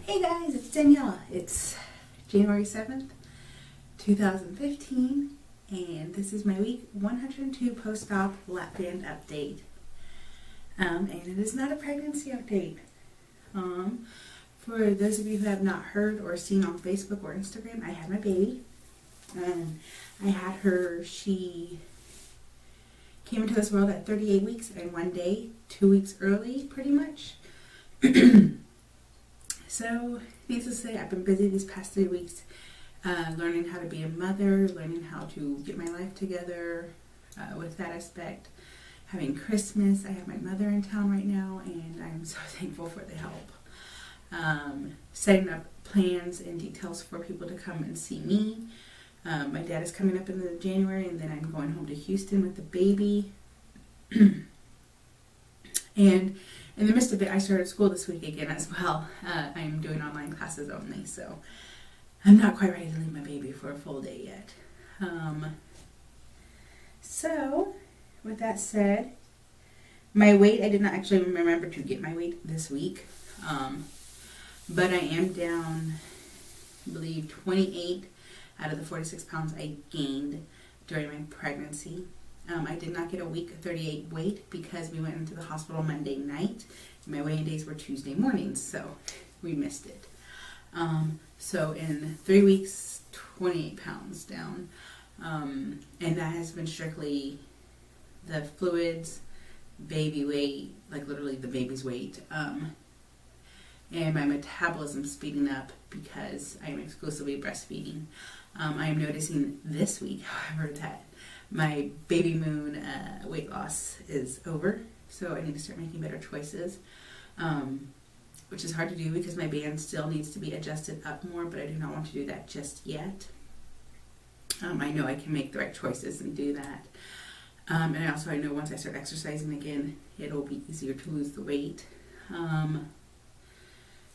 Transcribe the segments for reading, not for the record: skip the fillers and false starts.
Hey guys, it's Daniela. It's January 7th, 2015, and this is my week 102 post-op lap band update. And it is not a pregnancy update. For those of you who have not heard or seen on Facebook or Instagram, I had my baby. I had her, she came into this world at 38 weeks and 1 day, 2 weeks early, pretty much. So, needless to say, I've been busy these past 3 weeks learning how to be a mother, learning how to get my life together with that aspect. Having Christmas, I have my mother in town right now, and I'm so thankful for the help. Setting up plans and details for people to come and see me. My dad is coming up in January, and then I'm going home to Houston with the baby. And in the midst of it, I started school this week again as well. I'm doing online classes only, so I'm not quite ready to leave my baby for a full day yet. So, with that said, my weight, I did not actually remember to get my weight this week, but I am down, I believe, 28 out of the 46 pounds I gained during my pregnancy. I did not get a week 38 weight because we went into the hospital Monday night. My weigh-in days were Tuesday mornings, so we missed it. So in 3 weeks, 28 pounds down. And that has been strictly the fluids, baby weight, like literally the baby's weight, and my metabolism speeding up because I am exclusively breastfeeding. I am noticing this week, however, that my baby moon weight loss is over, so I need to start making better choices, which is hard to do because my band still needs to be adjusted up more, but I do not want to do that just yet. I know I can make the right choices and do that. And I know once I start exercising again, it'll be easier to lose the weight.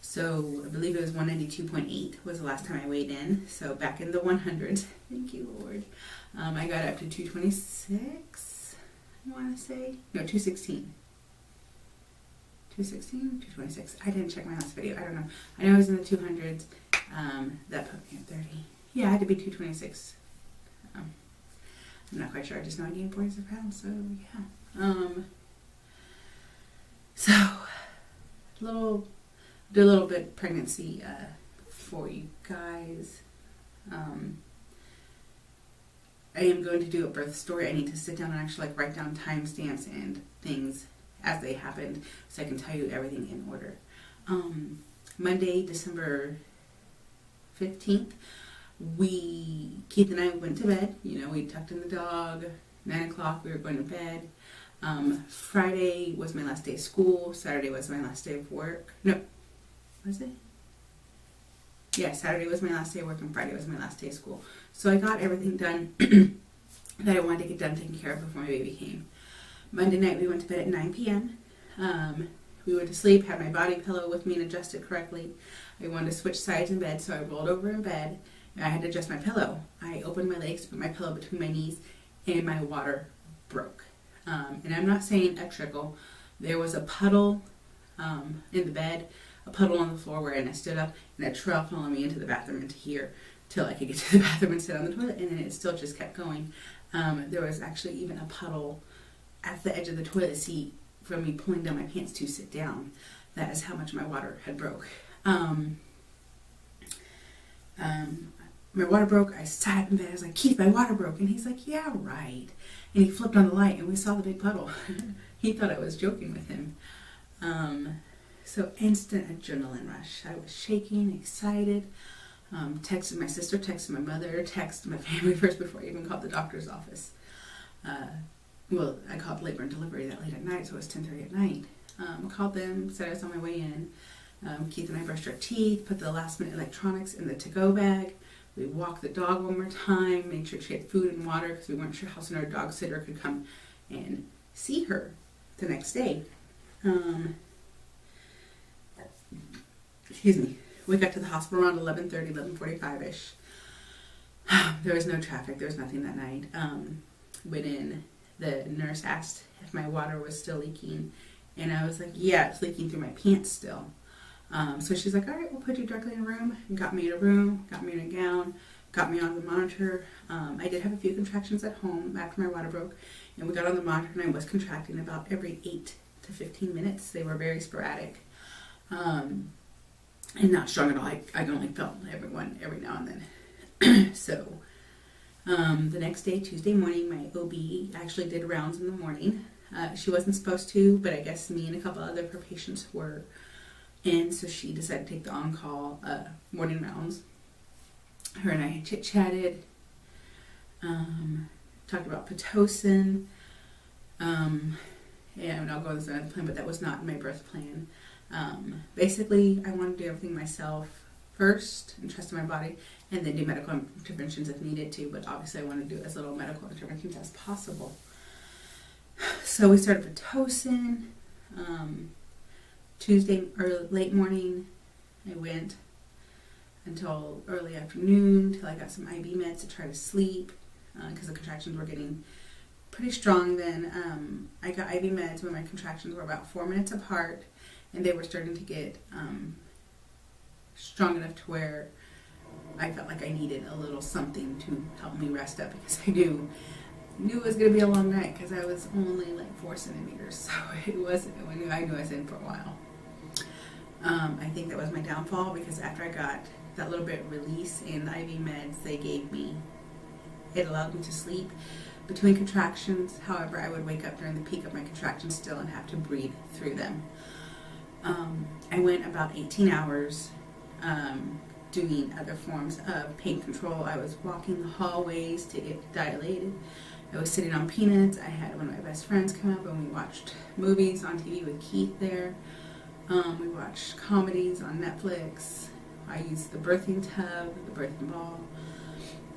So I believe it was 192.8 was the last time I weighed in. So back in the 100s. Thank you, Lord. I got up to 226, I want to say. No, 216. 216? 226. I didn't check my last video. I don't know. I know I was in the 200s. That put me at 30. Yeah, I had to be 226. I'm not quite sure. I just know I gained 46 pounds. So, yeah. Do a little bit pregnancy for you guys. I am going to do a birth story. I need to sit down and actually write down timestamps and things as they happened so I can tell you everything in order. Monday, December 15th, Keith and I went to bed. We tucked in the dog. 9 o'clock, we were going to bed. Friday was my last day of school. Saturday was my last day of work. No. Was it? Yeah, Saturday was my last day of work and Friday was my last day of school. So I got everything done that I wanted to get done, taken care of before my baby came. Monday night we went to bed at 9 p.m. We went to sleep, had my body pillow with me and adjusted correctly. I wanted to switch sides in bed, so I rolled over in bed. I had to adjust my pillow. I opened my legs, put my pillow between my knees, and my water broke. And I'm not saying a trickle. There was a puddle in the bed, a puddle on the floor where I stood up, and a trail following me into the bathroom into here till I could get to the bathroom and sit on the toilet, and then it still just kept going. There was actually even a puddle at the edge of the toilet seat from me pulling down my pants to sit down. That is how much my water had broke. My water broke. I sat up in bed. I was like, Keith, my water broke. And he's like, yeah, right. And he flipped on the light, and we saw the big puddle. He thought I was joking with him. So instant adrenaline rush. I was shaking, excited. Texted my sister, texted my mother, texted my family first before I even called the doctor's office. I called labor and delivery that late at night, so it was 10:30 at night. Called them, said I was on my way in. Keith and I brushed our teeth, put the last minute electronics in the to-go bag. We walked the dog one more time, made sure she had food and water because we weren't sure how soon our dog sitter could come and see her the next day. Excuse me. We got to the hospital around 11:30, 11:45-ish. There was no traffic. There was nothing that night. Went in. The nurse asked if my water was still leaking, and I was like, yeah, it's leaking through my pants still. So she's like, all right, we'll put you directly in a room. And got me in a room, got me in a gown, got me on the monitor. I did have a few contractions at home after my water broke, and we got on the monitor, and I was contracting about every 8 to 15 minutes. They were very sporadic, and not strong at all. I only felt everyone every now and then. So the next day, Tuesday morning, my OB actually did rounds in the morning. She wasn't supposed to, but I guess me and a couple other of her patients were in, so she decided to take the on-call morning rounds. Her and I had chit-chatted, talked about Pitocin, and I'll go into the plan, but that was not in my birth plan. Basically, I wanted to do everything myself first and trust in my body, and then do medical interventions if needed to, but obviously I wanted to do as little medical interventions as possible. So we started Pitocin. Tuesday or late morning, I went until early afternoon till I got some IV meds to try to sleep because the contractions were getting pretty strong then. I got IV meds when my contractions were about 4 minutes apart, and they were starting to get strong enough to where I felt like I needed a little something to help me rest up, because I knew it was going to be a long night because I was only like 4 centimeters, so it wasn't. I knew I was in for a while. I think that was my downfall, because after I got that little bit of release in the IV meds they gave me, it allowed me to sleep between contractions. However, I would wake up during the peak of my contractions still and have to breathe through them. I went about 18 hours doing other forms of pain control. I was walking the hallways to get dilated. I was sitting on peanuts. I had one of my best friends come up and we watched movies on TV with Keith there. We watched comedies on Netflix. I used the birthing tub, the birthing ball.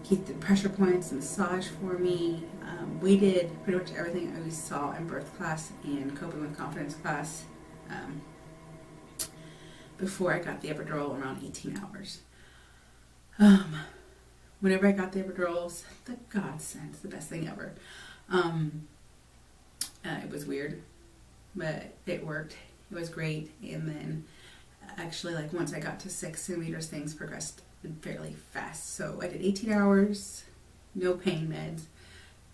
Keith did pressure points and massage for me. We did pretty much everything I saw in birth class and coping with confidence class before I got the epidural around 18 hours. Whenever I got the epidurals, the godsend, the best thing ever. It was weird, but it worked. It was great. And then actually, like, once I got to 6 centimeters, things progressed fairly fast. So I did 18 hours, no pain meds,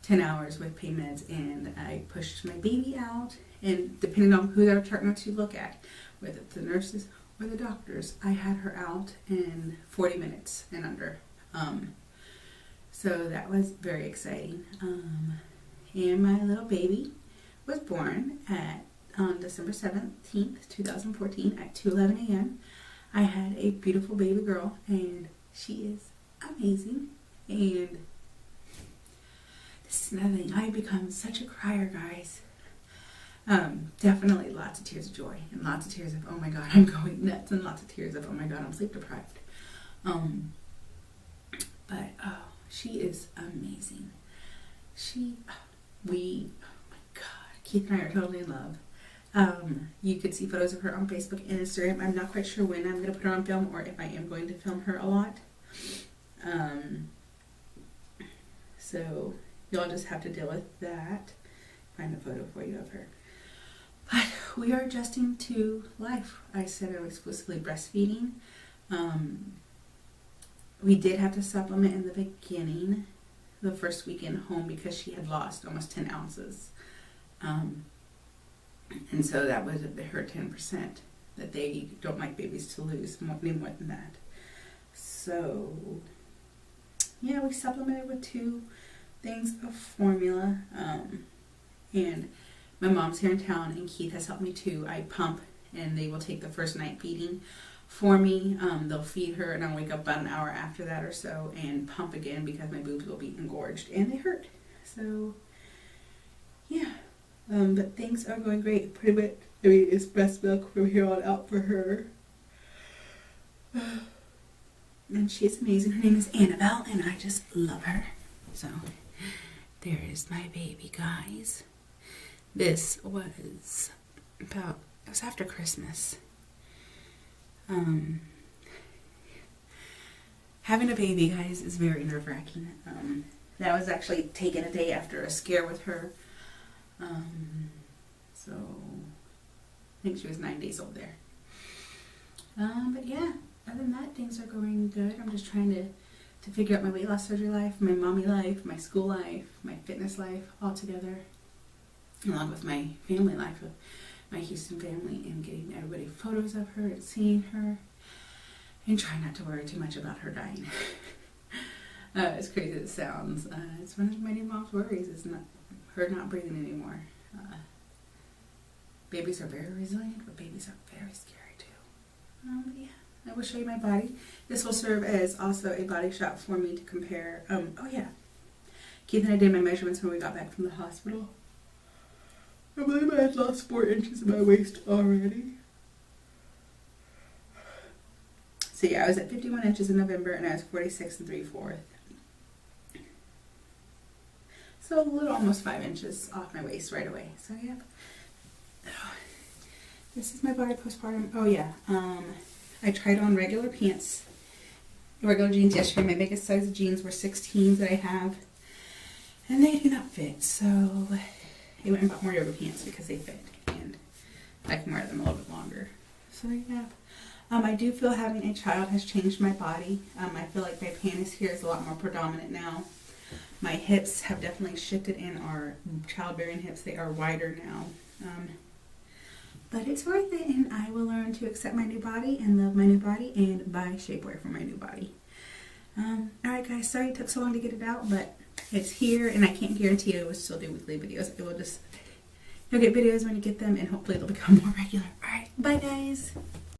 10 hours with pain meds, and I pushed my baby out. And depending on who their chart notes you look at, whether it's the nurses or the doctors, I had her out in 40 minutes and under. So that was very exciting. And my little baby was born on December 17th, 2014 at 2:11 a.m. I had a beautiful baby girl, and she is amazing. And this is another thing. I've become such a crier, guys. Definitely lots of tears of joy and lots of tears of, oh my God, I'm going nuts, and lots of tears of, oh my God, I'm sleep deprived. But she is amazing. Oh my God, Keith and I are totally in love. You could see photos of her on Facebook and Instagram. I'm not quite sure when I'm going to put her on film, or if I am going to film her a lot. So you'll just have to deal with that. Find a photo for you of her. But we are adjusting to life. I said I was exclusively breastfeeding. We did have to supplement in the beginning, the first weekend home, because she had lost almost 10 ounces. And so that was her 10% that they don't like babies to lose, any more than that. So, yeah, we supplemented with 2 things of formula. And my mom's here in town, and Keith has helped me too. I pump, and they will take the first night feeding for me. They'll feed her, and I'll wake up about an hour after that or so and pump again, because my boobs will be engorged and they hurt. So, yeah. But things are going great. Pretty much, it's breast milk from here on out for her. And she's amazing. Her name is Annabelle, and I just love her. So, there is my baby, guys. This was it was after Christmas. Having a baby, guys, is very nerve-wracking. That was actually taken a day after a scare with her. So I think she was 9 days old there. But yeah, other than that, things are going good. I'm just trying to figure out my weight loss surgery life, my mommy life, my school life, my fitness life all together, along with my family life with my Houston family, and getting everybody photos of her and seeing her, and trying not to worry too much about her dying. As crazy as it sounds, it's one of my new mom's worries, is not her not breathing anymore. Babies are very resilient, but babies are very scary too. Yeah, I will show you my body. This will serve as also a body shot for me to compare. Oh yeah, Keith and I did my measurements when we got back from the hospital. I believe I had lost 4 inches of my waist already. So yeah, I was at 51 inches in November, and I was 46 3/4. So a little, almost 5 inches off my waist right away. So yeah. This is my body postpartum. Oh yeah. I tried on regular pants, regular jeans yesterday. My biggest size of jeans were 16s that I have, and they do not fit. So I went and bought more yoga pants because they fit, and I can wear them a little bit longer. So yeah. I do feel having a child has changed my body. I feel like my panties here is a lot more predominant now. My hips have definitely shifted in our childbearing hips. They are wider now. But it's worth it, and I will learn to accept my new body and love my new body and buy shapewear for my new body. Alright guys, sorry it took so long to get it out, but it's here, and I can't guarantee it will still do weekly videos. You'll get videos when you get them, and hopefully they'll become more regular. Alright, bye guys!